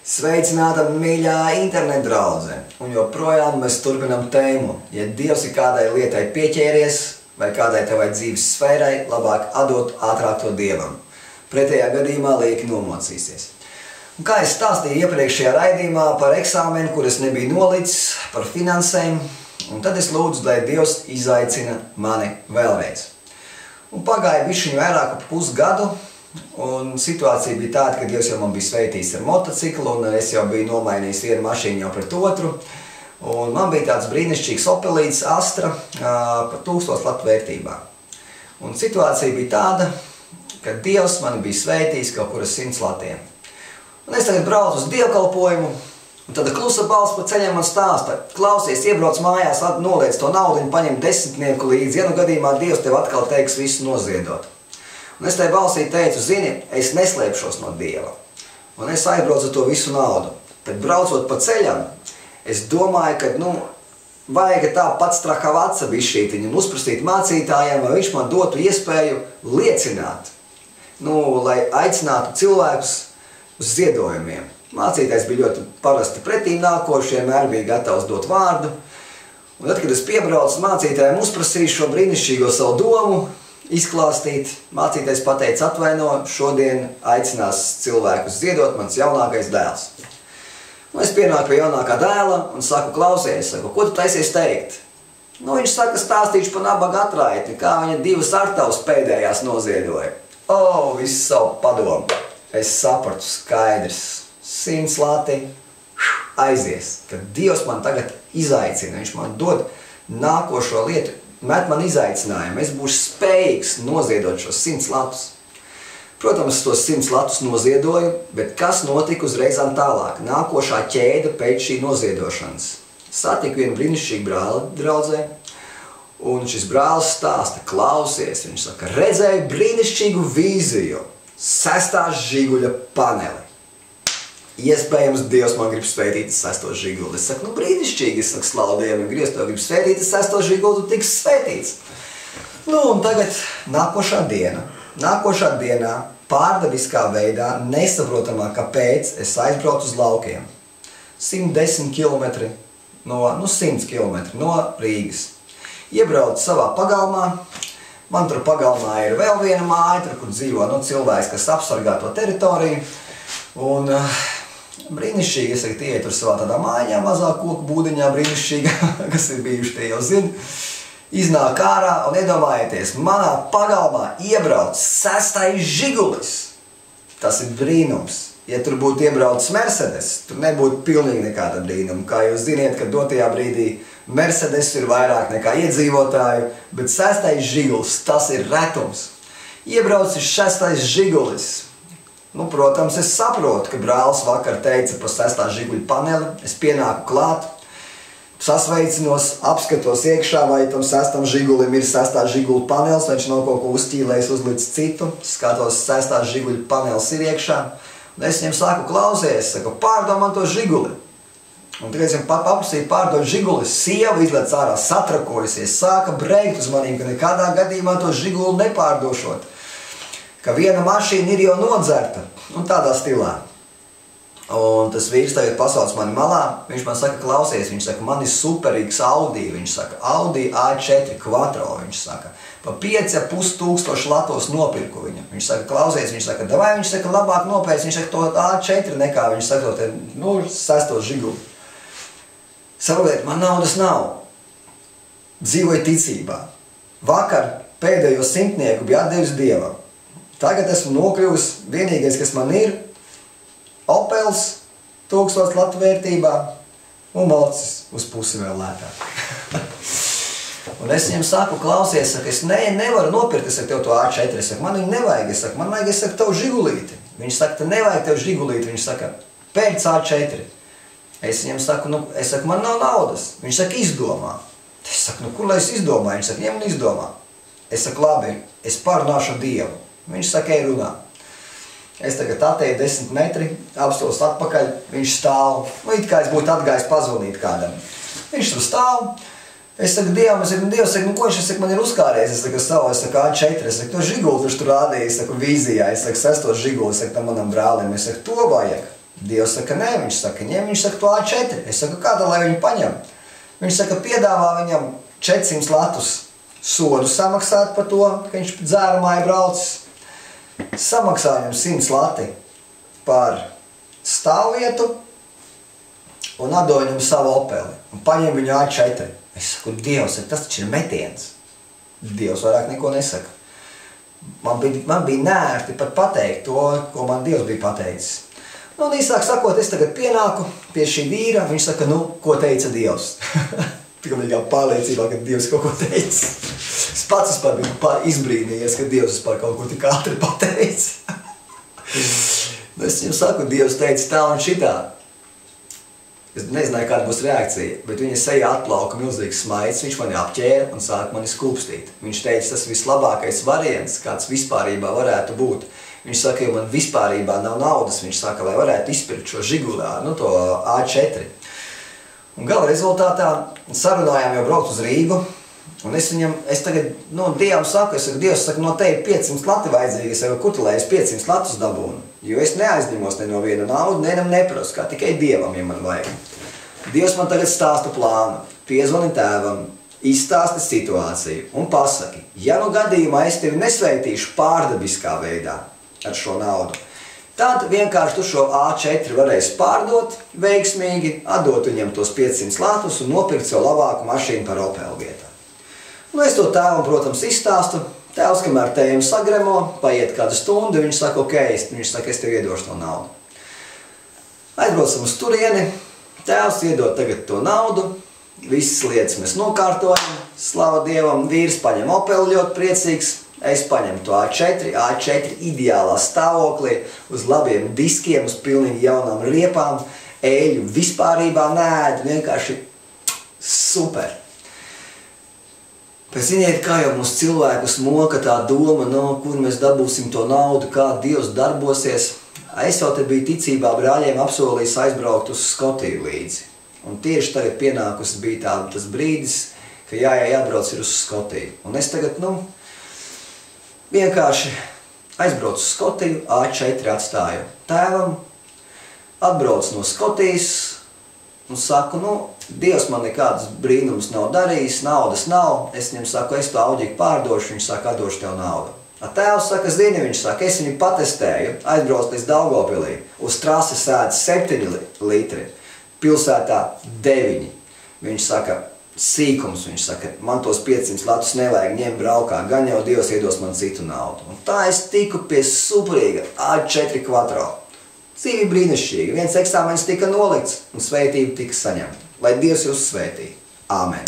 Sveicināta mīļā interneta draudze, un joprojām mēs turpinām tēmu. Ja Dievs ir kādai lietai pieķēries, vai kādai tavai dzīves sfērai, labāk atdot ātrāk to Dievam. Pretējā gadījumā lieki nomocīsies. Un kā es stāstīju iepriekšējā raidījumā par eksāmenu, kur es nebiju nolicis, par finansēm, un tad es lūdzu, lai Dievs izaicina mani vēlreiz. Un pagāja bišķiņu vairāk par pusgadu, un situācija bija tāda, ka Dievs jau man bija sveitījis ar motociklu, un es jau biju nomainījis vienu mašīnu jau pret otru. Un man bija tāds brīnišķīgs Opelīts Astra par 1000 latu vērtībā. Un situācija bija tāda, ka Dievs mani bija sveitījis kaut kur ar 100 latiem. Un es tagad braucu uz dievkalpojumu, un tad klusa balss pa ceļiem man stāsta: klausies, iebrauc mājās, noliec to naudu, paņem 10 līdzi, ja nu gadījumā Dievs tev atkal teiks visu noziedot. Un es tai balsī teicu, zini, es neslēpšos no Dieva. Un es aizbraucu to visu naudu. Tad braucot pa ceļam, es domāju, ka, vajag tā pats trakavaca bišķītiņu un uzprasīt mācītājiem, vai viņš man dotu iespēju liecināt, lai aicinātu cilvēkus uz ziedojumiem. Mācītājs bija ļoti parasti pretīm nākošs, vienmēr bija gatavs dot vārdu. Un tad, kad es piebraucu mācītājiem, uzprasīju šo brīnišķīgo savu domu, izklāstīt, mācītājs pateica: atvaino, šodien aicinās cilvēkus ziedot mans jaunākais dēls. Un es pienāku pie jaunākā dēla un saku: klausies, ko tu taisies teikt? Viņš saka, stāstīšu par nabaga atraiti, kā viņa 2 artavas pēdējās noziedoja. Visu savu padomu. Es sapratu, skaidrs, 100 lati aizies, ka Dievs man tagad izaicina, viņš man dod nākošo lietu, met man izaicinājumu, es būšu spējīgs noziedot šos 100 latus. Protams, tos 100 latus noziedoju, bet kas notika uzreizām tālāk? Nākošā ķēde pēc šī noziedošanas. Satiku vienu brīnišķīgu brāli draudzē, un šis brālis stāsta: klausies, viņš saka, redzēju brīnišķīgu vīziju, 6. žiguļa paneli. Iespējams, Dievs man grib sveitīt 6. žiguli. Es saku, brīnišķīgi, es saku, slavu Dievam, ja Dievs tev grib sveitīt 6. žiguli, tu tiks sveitīts. Un tagad nākošā dienā, pārdabiskā veidā, nesaprotamā, kāpēc es aizbraucu uz laukiem. 110 km no 100 km no Rīgas. Iebraucu savā pagalmā. Man tur pagalmā ir vēl viena māja, tur, kur dzīvo cilvēks, kas apsargā to teritoriju. Un brīnišķīgi, es saku, tie tur savā tādā mājiņā, mazā koku būdiņā brīnišķīga, kas ir bijuši, tie jau zina. Iznāk ārā un iedomājieties, manā pagalmā iebrauc 6. žigulis. Tas ir brīnums. Ja tur būtu iebraucis Mercedes, tur nebūtu pilnīgi nekāda brīnuma. Kā jūs ziniet, ka dotajā brīdī Mercedes ir vairāk nekā iedzīvotāju, bet 6. žigulis, tas ir retums. Iebraucis 6. žigulis. Protams, es saprotu, ka brālis vakar teica par 6. žiguļu paneli. Es pienāku klāt, sasveicinos, apskatos iekšā, vai tam 6. žigulim ir 6. žiguļu panelis, vai viņš nav kaut ko uzķīlējis, uzlicis citu. Skatos, 6. žiguļu panelis ir iekšā. Un es viņam saku: klausies, pārdod man to žiguli. Un tagad es viņam paprasīju pārdot žiguli. Sieva izlec ārā satrakojusies, sāka brēkt uz manīm, ka nekādā gadījumā to žiguli nepārdošot. Ka viena mašīna ir jau nodzerta, un tādā stilā. Un tas vīrs tagad pasauc mani malā, viņš man saka: klausies, viņš saka, man ir superīgs Audi, viņš saka, Audi A4 Quattro, viņš saka, pa 5500 latos nopirku viņu. Viņš saka, klausies, viņš saka, davai, viņš saka, labāk nopērc, viņš saka, to A4 nekā, viņš saka, to 6. žiguli. Saprotiet, man naudas nav. Dzīvoju ticībā. Vakar pēdējo 100 bija atdevis Dievam. Tagad esmu nokļuvis, vienīgais, kas man ir, Opels 1000 latu vērtībā un mocis uz pusi vēl lētāk. Un es viņam saku: klausies, es nevaru nopirkt, es tev to A4, es saku, man viņu nevajag, es saku, man vajag, es saku, tev žigulīti. Viņš saka, te nevajag tev žigulīti, viņš saka, pērc A4. Es viņam saku, man nav naudas. Viņš saka, izdomā. Es saku, kur lai es izdomāju? Viņš saka, ņem un izdomā. Es saku, labi, es pārunāšu ar Dievu. Viņš saka, ej runā. Es tagad atēju 10 metri, apstos atpakaļ, viņš stāv. It kā es būtu atgājis pazvanīt kādam. Viņš tur stāv. Es saku, Dievam, Dievs saka, ko viņš man ir uzkārējis? Es saku, A4, es saku, to žiguli tur rādīja, es saku, vīzijā, es saku, 6. žiguli, es saku, tam manam brālim, es saku, to vajag. Dievs saka, nē, viņš saka, ņem, viņš saka, to A4. Es saku, kāda, lai viņu paņem? Viņš saka, piedāvā viņam 400 latus sodu samaksāt par to, ka viņš dzērumā ir braucis. Samaksā viņam 100 lati par stāvvietu un atdod viņam savu Opeli. Un paņem viņu A4. Es saku, Dievs, tas taču ir metiens. Dievs vairāk neko nesaka. Man bija nērti pat pateikt to, ko man Dievs bija pateicis. Nu, un īsāk sakot, es tagad pienāku pie šī vīra, viņš saka, nu, ko teica Dievs? Pilnīgā pārliecībā, ka Dievs kaut ko teica. Es pats vispār biju izbrīnījies, ka Dievs vispār kaut ko tik ātri pateica. Nu, es viņam saku, Dievs teica tā un šitā. Es nezināju, kāda būs reakcija, bet viņa sejā atplauka milzīgs smaids, viņš mani apķēra un sāka mani skūpstīt. Viņš teica, tas vislabākais variants, kāds vispārībā varētu būt. Viņš saka, jo man vispārībā nav naudas, viņš saka, lai varētu izpirkt šo žigulā, nu to A4. Un gala rezultātā sarunājām jau braukt uz Rīgu, un es tagad, nu, Dievam saku, Dievs saka, no te ir 500 lati vajadzīgi, es saku, kur tu, lai es 500 latus dabūnu? Jo es neaizņemos ne no viena naudu, nenam neprasu, kā tikai Dievam, ja man vajag. Dievs man tagad stāsta plānu, piezvani tēvam, izstāsti situāciju un pasaki, ja nu gadījumā es tevi nesveitīšu pārdabiskā veidā ar šo naudu, tad vienkārši tu šo A4 varēsi pārdot veiksmīgi, atdot viņam tos 500 latus un nopirkt sev labāku mašīnu par Opel vietā. Nu, es to tēvam, protams, izstāstu. Tēvs, kamēr tēvam sagremo, paiet kādu stundu, viņš saka, ok, viņš saka, es tev iedošu to naudu. Aizbraucam uz turieni, tēvs iedod tagad to naudu, visas lietas mēs nokārtojam, slava Dievam, vīrs paņem Opelu ļoti priecīgs, es paņemu to A4 ideālā stāvoklī, uz labiem diskiem, uz pilnīgi jaunām riepām, eļu vispārībā neēdu, vienkārši super. Pēc ziniet, kā jau mums cilvēkus moka tā doma, no kur mēs dabūsim to naudu, kā Dievs darbosies. Es jau te biju ticībā brāļiem apsolījis aizbraukt uz Skotiju līdzi. Un tieši tagad pienākus bija tas brīdis, ka jābrauc ir uz Skotiju. Un es tagad, nu, vienkārši aizbraucu uz Skotiju, A4 atstāju tēvam, atbraucu no Skotijas un saku, nu, Dievs man nekādas brīnumus nav darījis, naudas nav. Es viņam saku, es to auģīgi pārdošu, viņš saka, atdošu tev naudu. Tēvs saka, zini, viņš saka, es viņu patestēju, aizbraucu līdz Daugavpilī, uz trases sēdz 7 litri, pilsētā 9. Viņš saka, sīkums, viņš saka, man tos 500 latus nevajag ņemt braukā, gan jau Dievs iedos man citu naudu. Un tā es tiku pie superīga A4 Quattro. Dzīvi brīnišķīgi, viens eksāmenis tika nolikts un svētība tika saņemta. Lai Dievs jūs svētī. Āmen.